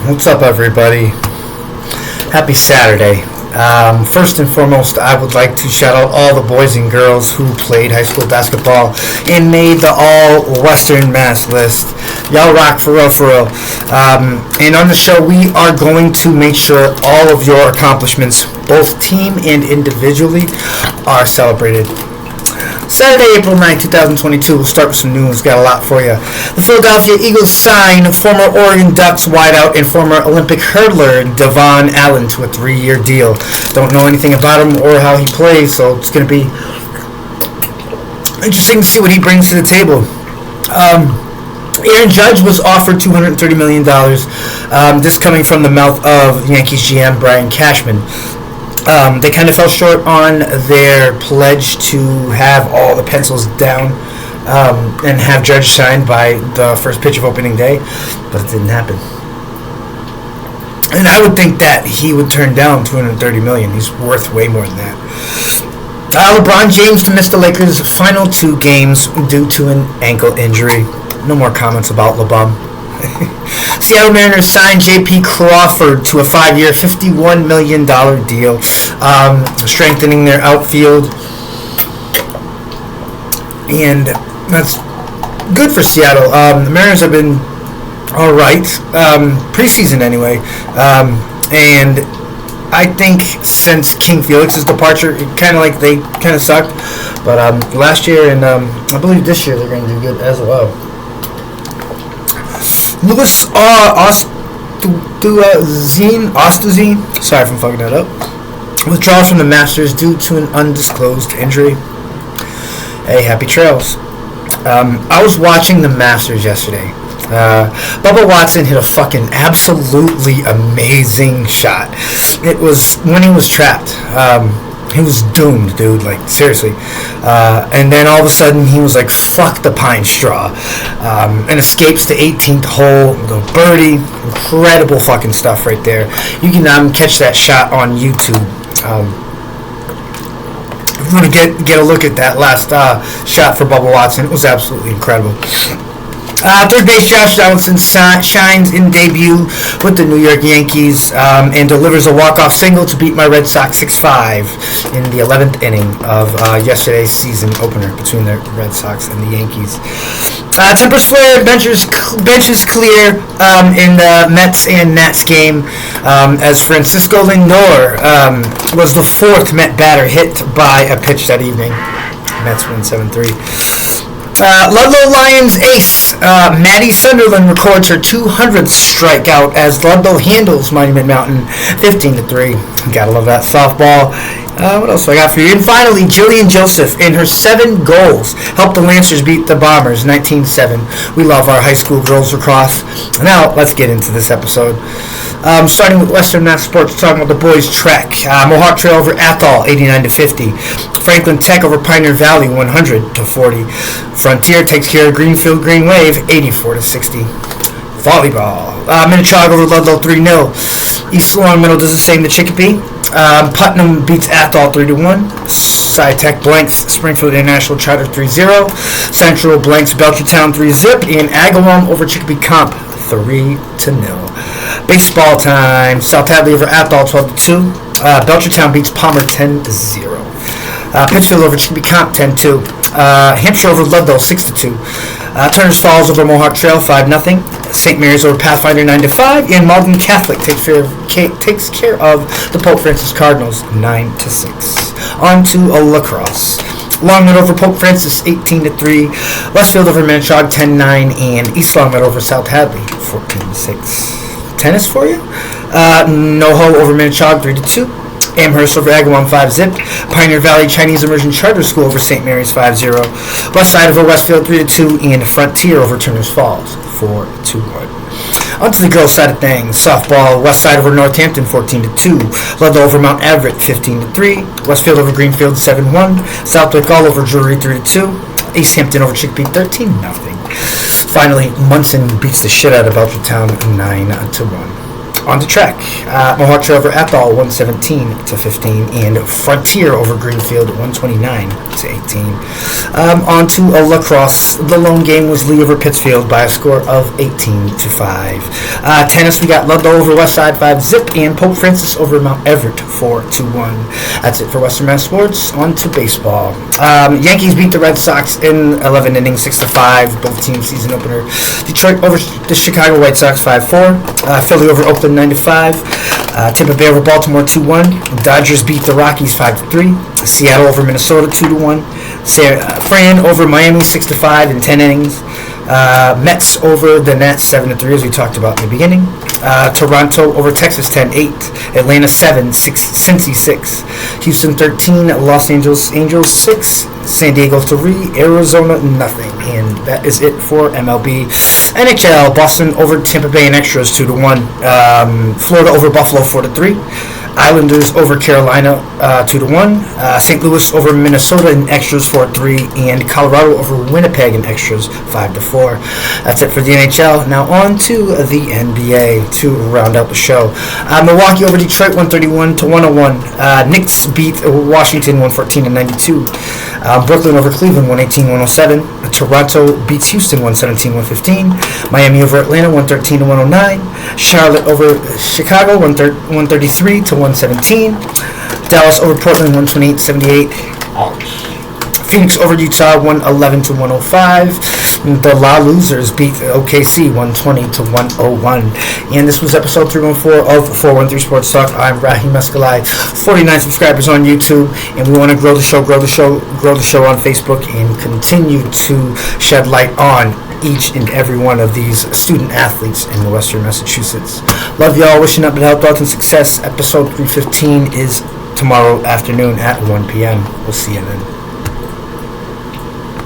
What's up, everybody? Happy Saturday. First and foremost, I would like to shout out all the boys and girls who played high school basketball and made the All-Western Mass list. Y'all rock for real, for real. And on the show, we are going to make sure all of your accomplishments, both team and individually, are celebrated. Saturday, April 9, 2022. We'll start with some news. Got a lot for you. The Philadelphia Eagles sign former Oregon Ducks wideout and former Olympic hurdler Devon Allen to a 3-year deal. Don't know anything about him or how he plays, so it's going to be interesting to see what he brings to the table. Aaron Judge was offered $230 million. This coming from the mouth of Yankees GM Brian Cashman. They kind of fell short on their pledge to have all the pencils down and have Judge signed by the first pitch of opening day, but it didn't happen. And I would think that he would turn down $230 million. He's worth way more than that. LeBron James to miss the Lakers' final 2 games due to an ankle injury. No more comments about LeBron. Seattle Mariners signed J.P. Crawford to a 5-year, $51 million deal, strengthening their outfield. And that's good for Seattle. The Mariners have been all right, preseason anyway. And I think since King Felix's departure, it they kind of sucked. But last year and I believe this year they're going to do good as well. Louis Ostuzine, sorry if I'm fucking that up, withdraws from the Masters due to an undisclosed injury. Hey, happy trails. I was watching the Masters yesterday. Bubba Watson hit a fucking absolutely amazing shot. It was when he was trapped. He was doomed, dude, seriously. And then all of a sudden, he was like, fuck the pine straw. And escapes the 18th hole, the birdie. Incredible fucking stuff right there. You can catch that shot on YouTube. If you want to get a look at that last shot for Bubba Watson, it was absolutely incredible. Third base Josh Donaldson shines in debut with the New York Yankees and delivers a walk-off single to beat my Red Sox 6-5 in the 11th inning of yesterday's season opener between the Red Sox and the Yankees. Tempers flare, benches clear in the Mets and Nats game as Francisco Lindor was the 4th Met batter hit by a pitch that evening. Mets win 7-3. Ludlow Lions ace Maddie Sunderland records her 200th strikeout as Ludlow handles Monument Mountain 15-3. Gotta love that softball. What else do I got for you? And finally, Jillian Joseph in her 7 goals helped the Lancers beat the Bombers 19-7. We love our high school girls lacrosse. Now, let's get into this episode. Starting with Western Mass Sports, talking about the boys' trek. Mohawk Trail over Athol, 89-50. Franklin Tech over Pioneer Valley, 100-40. Frontier takes care of Greenfield Green Wave, 84-60. Volleyball. Minnetonka over Ludlow, 3-0. East Long Meadow does the same to Chicopee. Putnam beats Athol 3-1. Sci-Tech blanks Springfield International Charter 3-0. Central blanks Belchertown 3-0. And Agawam over Chicopee Comp 3-0. Baseball time. South Hadley over Athol 12-2. Belchertown beats Palmer 10-0. Pittsfield over Chicopee Comp 10-2. Hampshire over Ludlow 6-2. Turner's Falls over Mohawk Trail 5-0. St. Mary's over Pathfinder 9-5. And Malden Catholic takes care of the Pope Francis Cardinals 9-6. On to lacrosse. Longmeadow over Pope Francis 18-3. Westfield over Manchog 10-9. And East Longmeadow over South Hadley 14-6. Tennis for you. NoHo over Manchog 3-2. Amherst over Agawam 5-0. Pioneer Valley Chinese Immersion Charter School over St. Mary's 5-0. Westside over Westfield 3-2. And Frontier over Turner's Falls 4-1. On to the girls' side of things. Softball, Westside over Northampton 14-2. Ludlow over Mount Everett 15-3. Westfield over Greenfield 7-1. Southwick all over Drury 3-2. East Hampton over Chicopee 13-0. Finally, Munson beats the shit out of Belchertown 9-1. On the track, Mohawk Trail over Athol 117-15, and Frontier over Greenfield 129-18. On to lacrosse. The lone game was Lee over Pittsfield by a score of 18-5. Tennis, we got Ludlow over Westside 5-zip, and Pope Francis over Mount Everett 4-1. That's it for Western Mass Sports. On to baseball. Yankees beat the Red Sox in 11 innings 6-5. Both teams season opener. Detroit over the Chicago White Sox 5-4. Philly over Oakland 9-5. Tampa Bay over Baltimore 2-1. Dodgers beat the Rockies 5-3. Seattle over Minnesota 2-1. Fran over Miami 6-5 in 10 innings. Mets over the Nats 7-3, as we talked about in the beginning. Toronto over Texas 10-8. Atlanta 7, Cincy 6. Houston 13, Los Angeles Angels 6. San Diego 3, Arizona nothing. And that is it for MLB. NHL, Boston over Tampa Bay in extras 2-1. Florida over Buffalo 4-3. Islanders over Carolina 2-1. St. Louis over Minnesota in extras 4-3, and Colorado over Winnipeg in extras 5-4. That's it for the NHL. Now on to the NBA to round out the show. Milwaukee over Detroit 131-101. Knicks beat Washington 114-92. Brooklyn over Cleveland 118-107. Toronto beats Houston 117-115. Miami over Atlanta 113-109. Charlotte over Chicago 133-117. Dallas over Portland 128-78. Phoenix over Utah 111-105. The La Losers beat OKC 120-101. And this was episode 314 of 413 Sports Talk. I'm Raheem Escalay. 49 subscribers on YouTube, and we want to grow the show on Facebook, and continue to shed light on each and every one of these student athletes in Western Massachusetts. Love y'all. Wishing nothing but health, wealth, and success. Episode 315 is tomorrow afternoon at 1 p.m. We'll see you then.